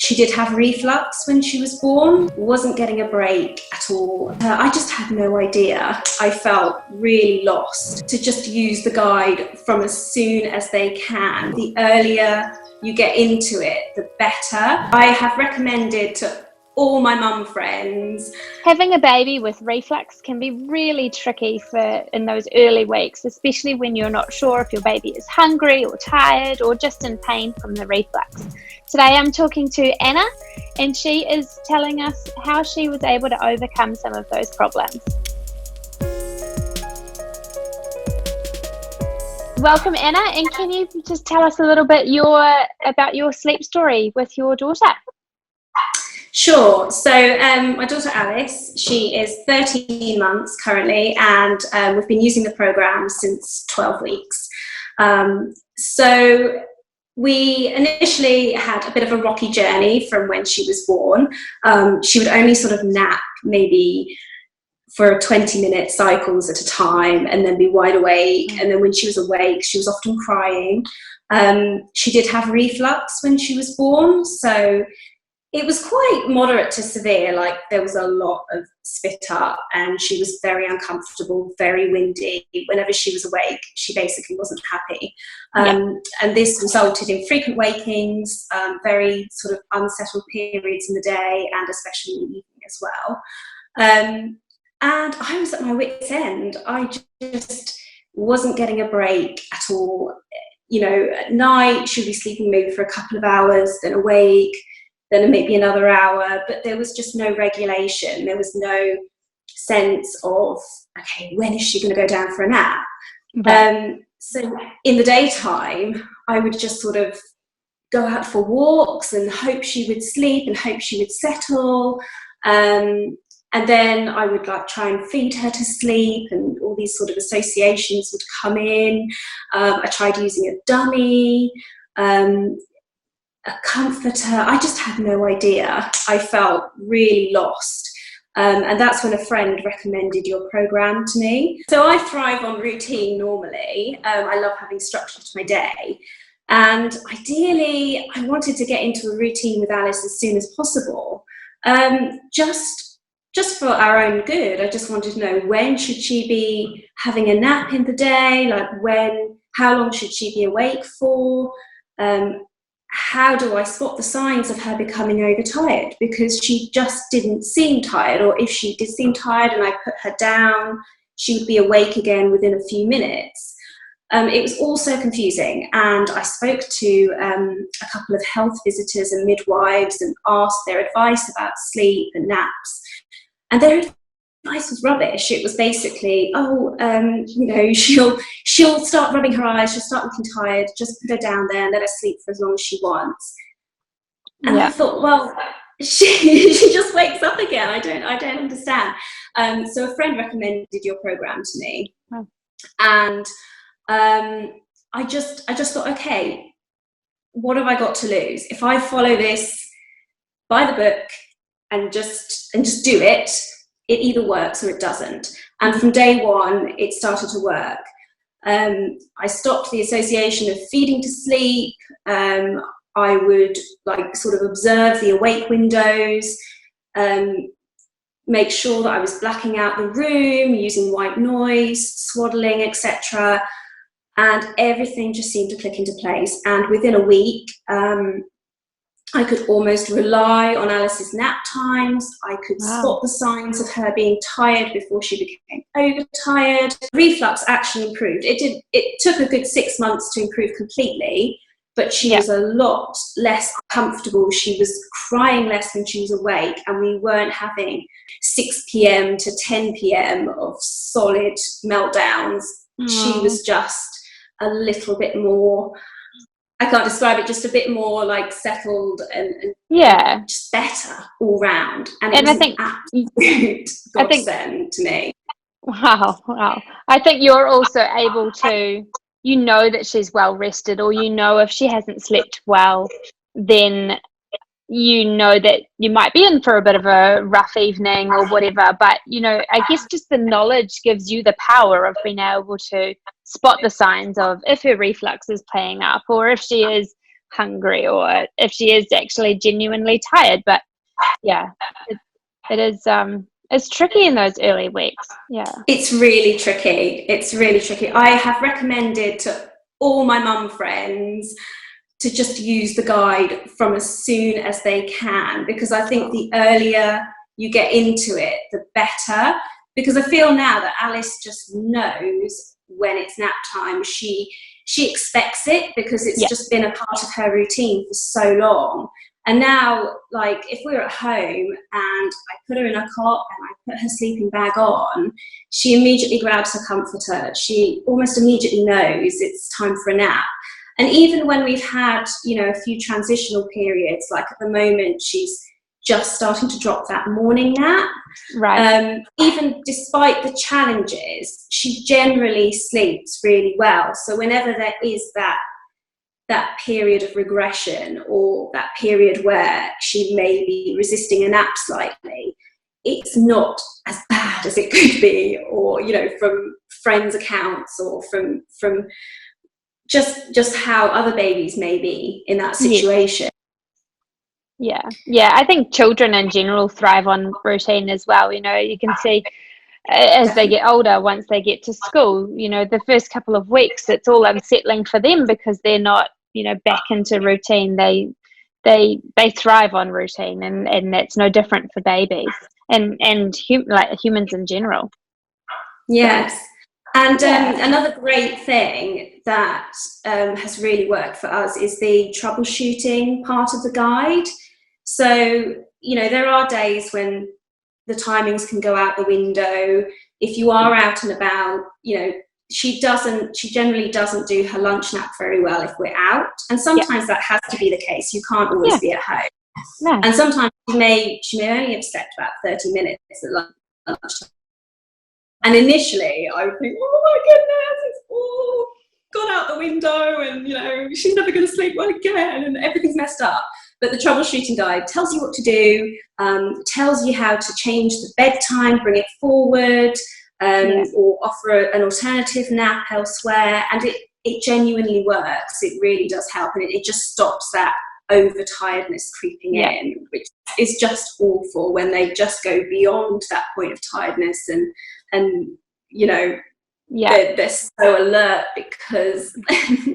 She did have reflux when she was born, wasn't getting a break at all. I just had no idea. I felt really lost. To just use the guide from as soon as they can. The earlier you get into it, the better. I have recommended to all my mum friends. Having a baby with reflux can be really tricky in those early weeks, especially when you're not sure if your baby is hungry or tired or just in pain from the reflux. Today I'm talking to Anna, and she is telling us how she was able to overcome some of those problems. Welcome, Anna, and can you just tell us a little bit about your sleep story with your daughter? Sure. So my daughter Alice, she is 13 months currently, and we've been using the program since 12 weeks. So we initially had a bit of a rocky journey from when she was born. She would only sort of nap maybe for 20-minute cycles at a time and then be wide awake. And then when she was awake, she was often crying. She did have reflux when she was born. So it was quite moderate to severe, like there was a lot of spit up and she was very uncomfortable, very windy. Whenever she was awake, she basically wasn't happy. And this resulted in frequent wakings, very sort of unsettled periods in the day and especially in the evening as well. And I was at my wit's end. I just wasn't getting a break at all. You know, at night she'd be sleeping maybe for a couple of hours, then awake, then maybe another hour, but there was just no regulation. There was no sense of, okay, when is she going to go down for a nap? Right. So in the daytime, I would just sort of go out for walks and hope she would sleep and hope she would settle. And then I would like try and feed her to sleep, and all these sort of associations would come in. I tried using a dummy, a comforter. I just had no idea. I felt really lost. And that's when a friend recommended your program to me. So I thrive on routine normally. I love having structure to my day. And ideally, I wanted to get into a routine with Alice as soon as possible. Just for our own good. I just wanted to know, when should she be having a nap in the day? Like how long should she be awake for? How do I spot the signs of her becoming overtired? Because she just didn't seem tired, or if she did seem tired and I put her down, she would be awake again within a few minutes. It was all so confusing, and I spoke to a couple of health visitors and midwives and asked their advice about sleep and naps, and their advice was rubbish. It was basically, she'll start rubbing her eyes, she'll start looking tired, just put her down there and let her sleep for as long as she wants. And I thought, well, she just wakes up again. I don't understand. So a friend recommended your program to me. Oh. And I just thought, okay, what have I got to lose? If I follow this by the book and just do it, it either works or it doesn't. And from day one, it started to work. I stopped the association of feeding to sleep. I would sort of observe the awake windows, make sure that I was blacking out the room, using white noise, swaddling, etc. And everything just seemed to click into place. And within a week, I could almost rely on Alice's nap times. I could spot the signs of her being tired before she became overtired. Reflux actually improved. It took a good 6 months to improve completely, but she was a lot less comfortable. She was crying less when she was awake, and we weren't having 6 p.m. to 10 p.m. of solid meltdowns. She was just a little bit more, I can't describe it, just a bit more like settled and just better all round. And it was an absolute godsend to me. Wow. I think you're also able to, you know that she's well rested, or you know if she hasn't slept well, then you know that you might be in for a bit of a rough evening or whatever. But, I guess just the knowledge gives you the power of being able to spot the signs of if her reflux is playing up, or if she is hungry or if she is actually genuinely tired. But yeah, it is it's tricky in those early weeks. Yeah, it's really tricky. It's really tricky. I have recommended to all my mum friends to just use the guide from as soon as they can, because I think the earlier you get into it, the better. Because I feel now that Alice just knows when it's nap time. She expects it because it's just been a part of her routine for so long. And now, like, if we're at home and I put her in a cot and I put her sleeping bag on, she immediately grabs her comforter. She almost immediately knows it's time for a nap. And even when we've had, you know, a few transitional periods, like at the moment, she's just starting to drop that morning nap. right. Even despite the challenges, she generally sleeps really well. So whenever there is that period of regression or that period where she may be resisting a nap slightly, it's not as bad as it could be, or, you know, from friends' accounts or from just how other babies may be in that situation. Yeah, I think children in general thrive on routine as well. You know, you can see as they get older, once they get to school, you know, the first couple of weeks it's all unsettling for them because they're not, you know, back into routine. They thrive on routine, and that's no different for babies and like humans in general. Yes. And another great thing that has really worked for us is the troubleshooting part of the guide. So, you know, there are days when the timings can go out the window. If you are out and about, you know, she generally doesn't do her lunch nap very well if we're out. And sometimes that has to be the case. You can't always be at home. No. And sometimes she may only have slept about 30 minutes at lunchtime. And initially I would think, oh my goodness, it's all gone out the window and, you know, she's never going to sleep well again and everything's messed up. But the troubleshooting guide tells you what to do, tells you how to change the bedtime, bring it forward, or offer an alternative nap elsewhere. And it genuinely works. It really does help. And it just stops that overtiredness creeping in, which is just awful when they just go beyond that point of tiredness and you know, they're so alert because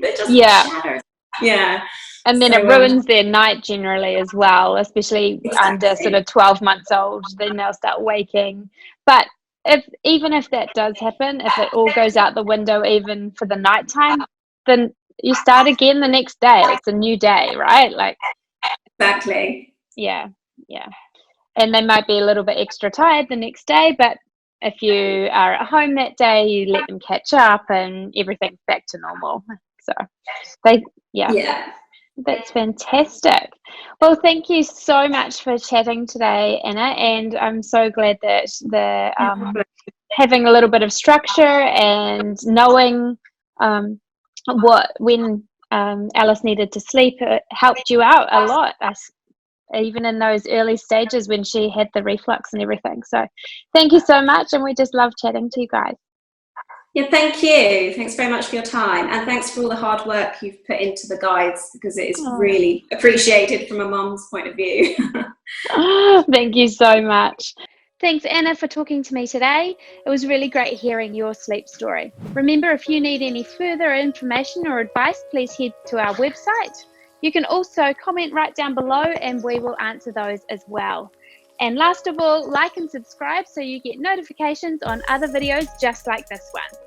they're just shattered. Yeah. And then it ruins their night generally as well, especially under sort of 12 months old, then they'll start waking. But even if that does happen, if it all goes out the window even for the nighttime, then you start again the next day. It's a new day, right? Like exactly. Yeah. And they might be a little bit extra tired the next day, but if you are at home that day, you let them catch up and everything's back to normal. So that's fantastic. Well, thank you so much for chatting today, Anna, and I'm so glad that having a little bit of structure and knowing when Alice needed to sleep helped you out a lot, even in those early stages when she had the reflux and everything. So thank you so much, and we just love chatting to you guys. Yeah, thank you. Thanks very much for your time, and thanks for all the hard work you've put into the guides, because it is really appreciated from a mum's point of view. Thank you so much. Thanks, Anna, for talking to me today. It was really great hearing your sleep story. Remember, if you need any further information or advice, please head to our website. You can also comment right down below and we will answer those as well. And last of all, like and subscribe so you get notifications on other videos just like this one.